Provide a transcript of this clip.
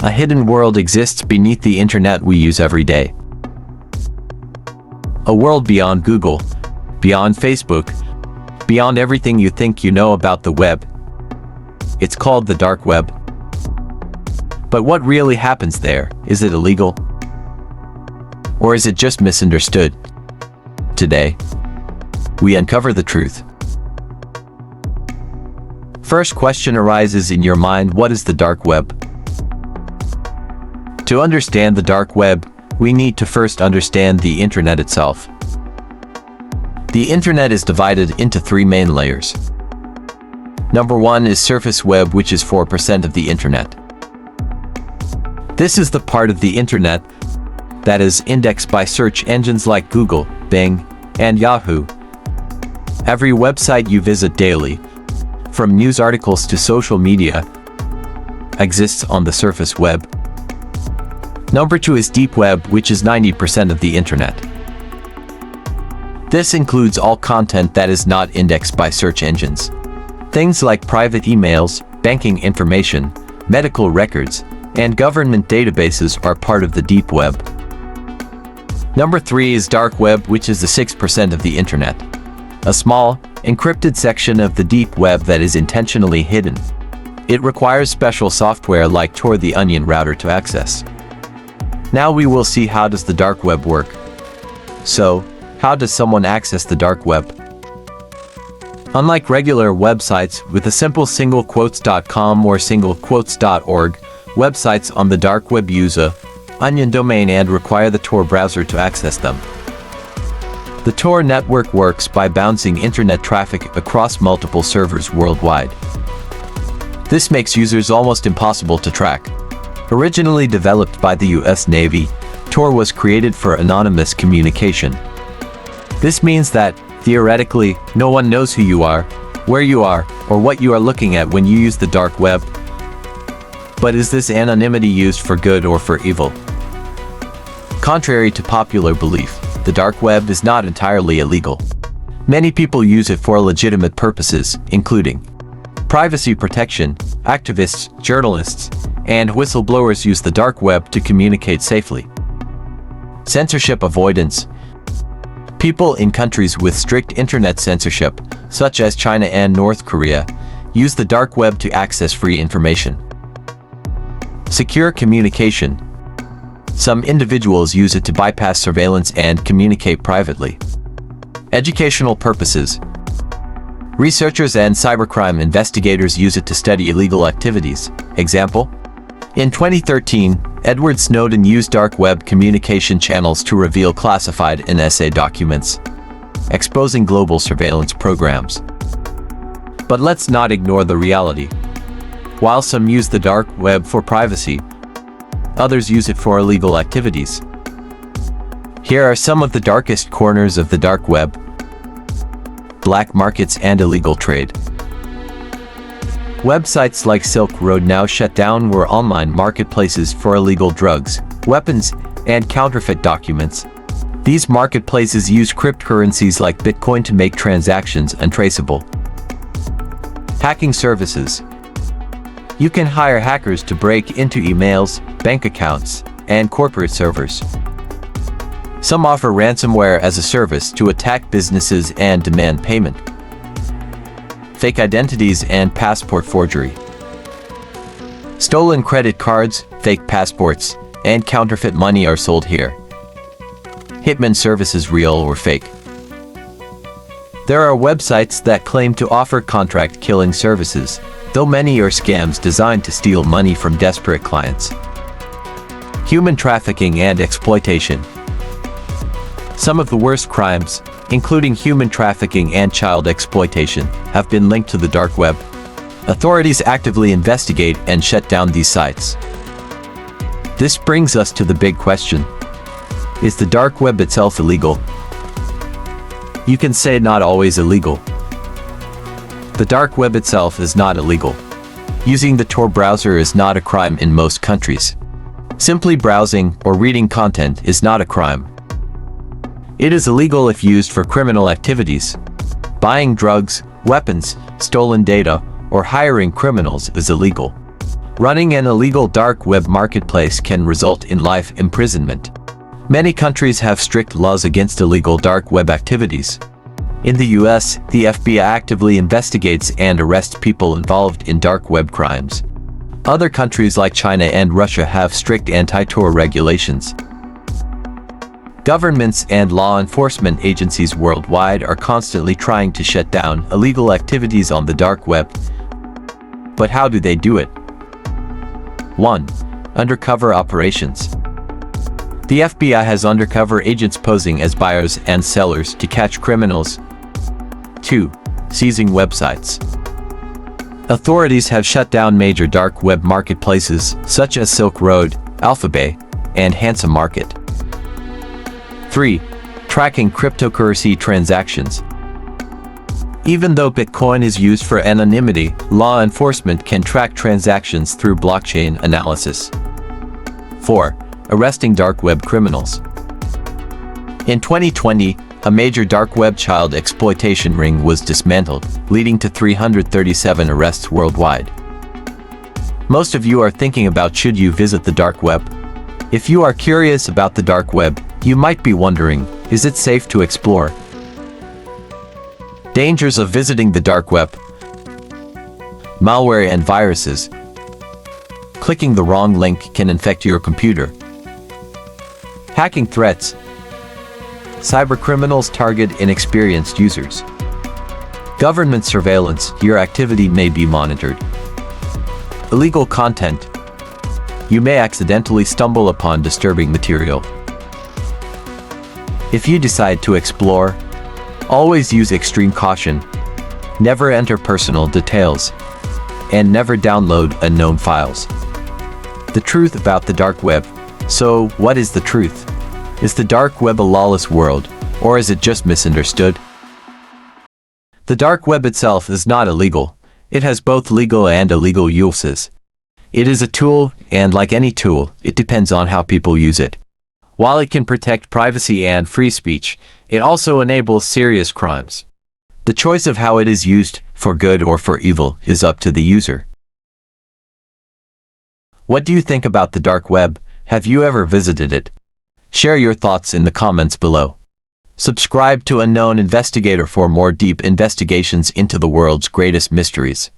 A hidden world exists beneath the internet we use every day. A world beyond Google, beyond Facebook, beyond everything you think you know about the web. It's called the dark web. But what really happens there? Is it illegal? Or is it just misunderstood? Today, we uncover the truth. First question arises in your mind: what is the dark web? To understand the dark web, we need to first understand the internet itself. The internet is divided into three main layers. Number one is surface web, which is 4% of the internet. This is the part of the internet that is indexed by search engines like Google, Bing, and Yahoo. Every website you visit daily, from news articles to social media, exists on the surface web. Number two is deep web, which is 90% of the internet. This includes all content that is not indexed by search engines. Things like private emails, banking information, medical records, and government databases are part of the deep web. Number three is dark web, which is the 6% of the internet. A small, encrypted section of the deep web that is intentionally hidden. It requires special software like Tor the Onion router to access. Now we will see how does the dark web work. So, how does someone access the dark web? Unlike regular websites with a simple singlequotes.com or singlequotes.org, websites on the dark web use a onion domain and require the Tor browser to access them. The Tor network works by bouncing internet traffic across multiple servers worldwide. This makes users almost impossible to track. Originally developed by the US Navy, Tor was created for anonymous communication. This means that, theoretically, no one knows who you are, where you are, or what you are looking at when you use the dark web. But is this anonymity used for good or for evil? Contrary to popular belief, the dark web is not entirely illegal. Many people use it for legitimate purposes, including privacy protection. Activists, journalists, and whistleblowers use the dark web to communicate safely. Censorship avoidance. People in countries with strict internet censorship, such as China and North Korea, use the dark web to access free information. Secure communication. Some individuals use it to bypass surveillance and communicate privately. Educational purposes. Researchers and cybercrime investigators use it to study illegal activities. Example: in 2013, Edward Snowden used dark web communication channels to reveal classified NSA documents, exposing global surveillance programs. But let's not ignore the reality. While some use the dark web for privacy, others use it for illegal activities. Here are some of the darkest corners of the dark web. Black markets and illegal trade. Websites like Silk Road now shut down were online marketplaces for illegal drugs, weapons, and counterfeit documents. These marketplaces use cryptocurrencies like Bitcoin to make transactions untraceable. Hacking services. You can hire hackers to break into emails, bank accounts, and corporate servers. Some offer ransomware as a service to attack businesses and demand payment. Fake identities and passport forgery. Stolen credit cards, fake passports, and counterfeit money are sold here. Hitman services, real or fake. There are websites that claim to offer contract killing services, though many are scams designed to steal money from desperate clients. Human trafficking and exploitation. Some of the worst crimes, including human trafficking and child exploitation, have been linked to the dark web. Authorities actively investigate and shut down these sites. This brings us to the big question: is the dark web itself illegal? You can say not always illegal. The dark web itself is not illegal. Using the Tor browser is not a crime in most countries. Simply browsing or reading content is not a crime. It is illegal if used for criminal activities. Buying drugs, weapons, stolen data, or hiring criminals is illegal. Running an illegal dark web marketplace can result in life imprisonment. Many countries have strict laws against illegal dark web activities. In the US, the FBI actively investigates and arrests people involved in dark web crimes. Other countries like China and Russia have strict anti-Tor regulations. Governments and law enforcement agencies worldwide are constantly trying to shut down illegal activities on the dark web. But how do they do it? 1. Undercover operations. The FBI has undercover agents posing as buyers and sellers to catch criminals. 2. Seizing websites. Authorities have shut down major dark web marketplaces such as Silk Road, Alphabet, and Handsome Market. 3. Tracking cryptocurrency transactions. Even though Bitcoin is used for anonymity, law enforcement can track transactions through blockchain analysis. 4. Arresting dark web criminals. In 2020, a major dark web child exploitation ring was dismantled, leading to 337 arrests worldwide. Most of you are thinking about should you visit the dark web? If you are curious about the dark web, you might be wondering, is it safe to explore? Dangers of visiting the dark web. Malware and viruses. Clicking the wrong link can infect your computer. Hacking threats. Cybercriminals target inexperienced users. Government surveillance, your activity may be monitored. Illegal content. You may accidentally stumble upon disturbing material. If you decide to explore, always use extreme caution. Never enter personal details. And never download unknown files. The truth about the dark web. So, what is the truth? Is the dark web a lawless world, or is it just misunderstood? The dark web itself is not illegal. It has both legal and illegal uses. It is a tool, and like any tool, it depends on how people use it. While it can protect privacy and free speech, it also enables serious crimes. The choice of how it is used, for good or for evil, is up to the user. What do you think about the dark web? Have you ever visited it? Share your thoughts in the comments below. Subscribe to Unknown Investigator for more deep investigations into the world's greatest mysteries.